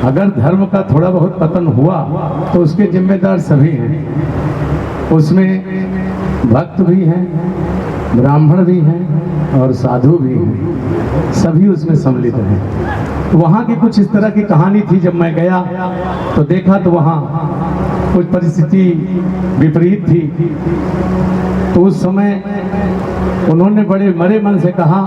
अगर धर्म का थोड़ा बहुत पतन हुआ तो उसके जिम्मेदार सभी हैं। उसमें भक्त भी हैं, ब्राह्मण भी हैं और साधु भी हैं, सभी उसमें सम्मिलित हैं। वहाँ की कुछ इस तरह की कहानी थी। जब मैं गया तो देखा तो वहाँ कुछ परिस्थिति विपरीत थी। तो उस समय उन्होंने बड़े मरे मन से कहा,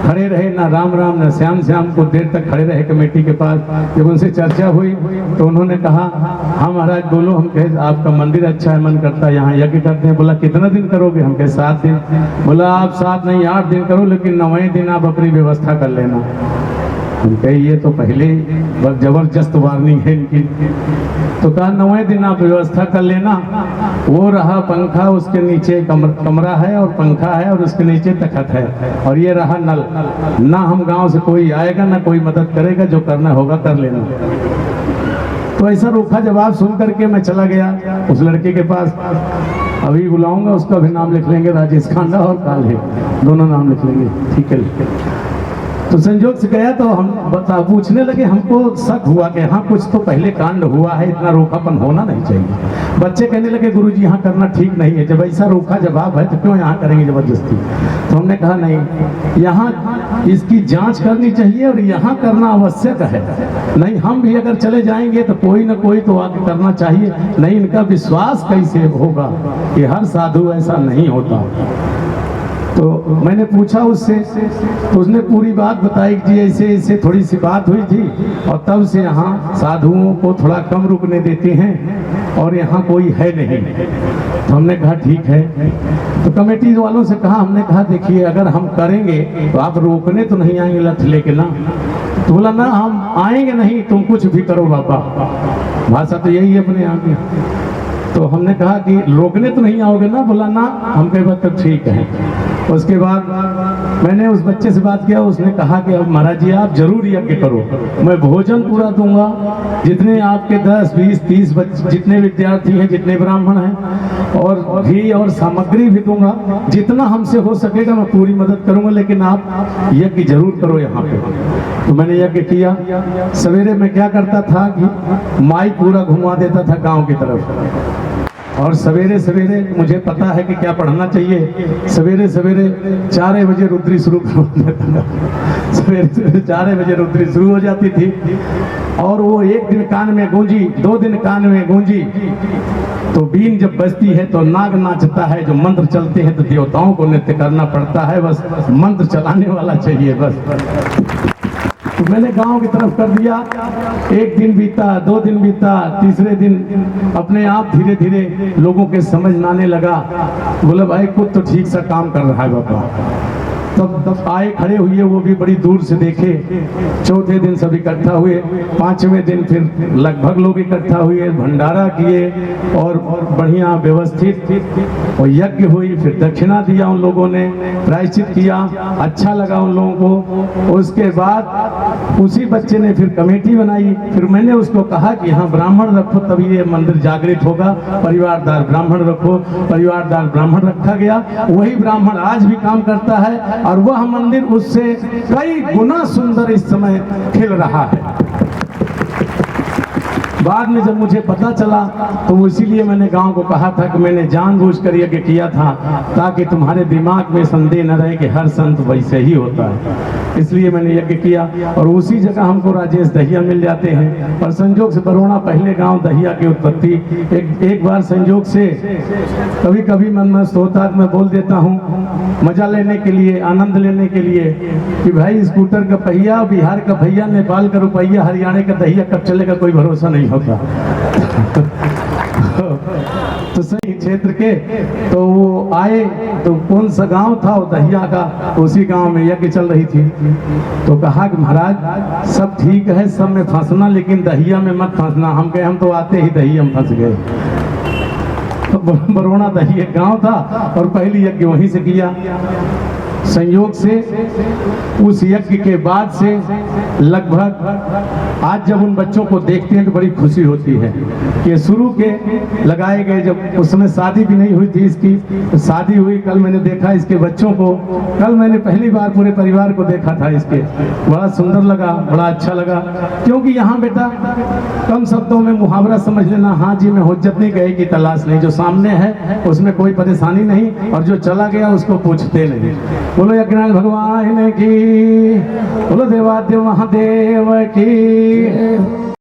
खड़े रहे ना राम राम ना श्याम श्याम, को देर तक खड़े रहे कमेटी के पास। जब उनसे चर्चा हुई तो उन्होंने कहा, हाँ महाराज बोलो। हम कहे आपका मंदिर अच्छा है, मन करता है यहाँ यज्ञ करते हैं। बोला कितना दिन करोगे? हम कहे 7 दिन। बोला आप 7 नहीं 8 दिन करो, लेकिन 9वें दिन आप अपनी व्यवस्था कर लेना। हम कहे ये तो पहले जबरदस्त वार्निंग है इनकी। तो कहा 9वें दिन आप व्यवस्था कर लेना। वो रहा पंखा, उसके नीचे कमरा है और पंखा है और उसके नीचे तखत है, और ये रहा नल। ना हम गांव से कोई आएगा ना कोई मदद करेगा, जो करना होगा कर लेना। तो ऐसा रूखा जवाब सुन करके मैं चला गया उस लड़के के पास। अभी बुलाऊंगा, उसका भी नाम लिख लेंगे, राजेश खांडा और काले, दोनों नाम लिख लेंगे। ठीक है। तो संजोग से गया तो हम पूछने लगे, हमको शक हुआ कि हाँ कुछ तो पहले कांड हुआ है, इतना रूखापन होना नहीं चाहिए। बच्चे कहने लगे गुरुजी यहाँ करना ठीक नहीं है, जब ऐसा रूखा जवाब है तो क्यों यहाँ करेंगे जबरदस्ती। तो हमने कहा नहीं, यहाँ इसकी जांच करनी चाहिए और यहाँ करना आवश्यक है। नहीं हम भी अगर चले जाएंगे तो कोई ना कोई तो आगे करना चाहिए। नहीं इनका विश्वास कैसे होगा कि हर साधु ऐसा नहीं होता। तो मैंने पूछा उससे, तो उसने पूरी बात बताई कि ऐसे ऐसे थोड़ी सी बात हुई थी और तब से यहाँ साधुओं को थोड़ा कम रुकने देते हैं और यहाँ कोई है नहीं। तो हमने कहा ठीक है। तो कमेटी वालों से कहा, हमने कहा देखिए अगर हम करेंगे तो आप रोकने तो नहीं आएंगे लठ लेके ना। तो बोला ना हम आएंगे नहीं, तुम कुछ भी करो बाबा। भाषा तो यही है अपने यहाँ की। तो हमने कहा कि रोकने तो नहीं आओगे ना? बोला ना। हम कहे बात तो ठीक है। उसके बाद मैंने उस बच्चे से बात किया, उसने कहा कि अब महाराज जी आप जरूर यज्ञ करो, मैं भोजन पूरा दूंगा, जितने आपके 10 20 30 बच्चे जितने विद्यार्थी हैं, जितने ब्राह्मण हैं, और घी और सामग्री भी दूंगा, जितना हमसे हो सकेगा मैं पूरी मदद करूंगा, लेकिन आप यज्ञ जरूर करो यहाँ पे। तो मैंने यज्ञ किया। सवेरे मैं क्या करता था कि माइक पूरा घुमा देता था गाँव की तरफ, और सवेरे सवेरे मुझे पता है कि क्या पढ़ना चाहिए। सवेरे सवेरे 4 बजे रुद्री शुरू कर देता था। सवेरे 4 बजे रुद्री शुरू हो जाती थी, और वो 1 दिन कान में गूंजी, 2 दिन कान में गूंजी। तो बीन जब बजती है तो नाग नाचता है, जो मंत्र चलते हैं तो देवताओं को नृत्य करना पड़ता है। बस मंत्र चलाने वाला चाहिए बस। तो मैंने गांव की तरफ कर दिया। 1 दिन बीता, 2 दिन बीता, तीसरे दिन अपने आप धीरे धीरे लोगों के समझ में आने लगा। बोले भाई कुछ तो ठीक सा काम कर रहा है बाबा। तब आए, खड़े हुए, वो भी बड़ी दूर से देखे। चौथे दिन सब इकट्ठा हुए, 5वें दिन फिर लगभग लोग इकट्ठा हुए, भंडारा किए और बढ़िया व्यवस्थित और यज्ञ हुई। फिर दक्षिणा दिया उन लोगों ने, प्रायश्चित किया, अच्छा लगा उन लोगों को। उसके बाद उसी बच्चे ने फिर कमेटी बनाई। फिर मैंने उसको कहा कि यहाँ ब्राह्मण रखो तभी ये मंदिर जागृत होगा, परिवारदार ब्राह्मण रखो। परिवारदार ब्राह्मण रखा गया। वही ब्राह्मण आज भी काम करता है और वह मंदिर उससे कई गुना सुंदर इस समय खिल रहा है। बाद में जब मुझे पता चला तो इसीलिए मैंने गांव को कहा था कि मैंने जानबूझकर यज्ञ किया था ताकि तुम्हारे दिमाग में संदेह न रहे कि हर संत वैसे ही होता है। इसलिए मैंने यज्ञ किया और उसी जगह हमको राजेश दहिया मिल जाते हैं। और संजोग से बरोड़ा पहले गांव दहिया की उत्पत्ति। एक बार संजोग से कभी कभी मन मस्त होता है, मैं बोल देता हूँ मजा लेने के लिए, आनंद लेने के लिए कि भाई स्कूटर का पहिया बिहार का भैया, नेपाल का रुपया, हरियाणा का दहिया कब चलेगा कोई भरोसा नहीं होता। तो सही क्षेत्र के तो वो आए, तो कौन सा गांव था वो दहिया का, उसी गांव में यज्ञ चल रही थी। तो कहा कि महाराज सब ठीक है, सब में फंसना लेकिन दहिया में मत फंसना। हम कहे हम तो आते ही दहिया में फंस गए। तो बरोड़ा दहिया गांव था और पहली यज्ञ वहीं से किया। संयोग से उस यज्ञ के बाद से लगभग आज जब उन बच्चों को देखते हैं तो बड़ी खुशी होती है कि शुरू के लगाए गए, जब उस समय शादी भी नहीं हुई थी इसकी, तो शादी हुई, कल मैंने देखा इसके बच्चों को, कल मैंने पहली बार पूरे परिवार को देखा था इसके, बड़ा सुंदर लगा, बड़ा अच्छा लगा। क्योंकि यहाँ बेटा कम शब्दों में मुहावरा समझ लेना, हाँ जी में हुज्जत नहीं गए की तलाश नहीं, जो सामने है उसमें कोई परेशानी नहीं और जो चला गया उसको पूछते नहीं। बोलो यज्ञनाथ भगवान की, बोलो देवादेव महादेव की।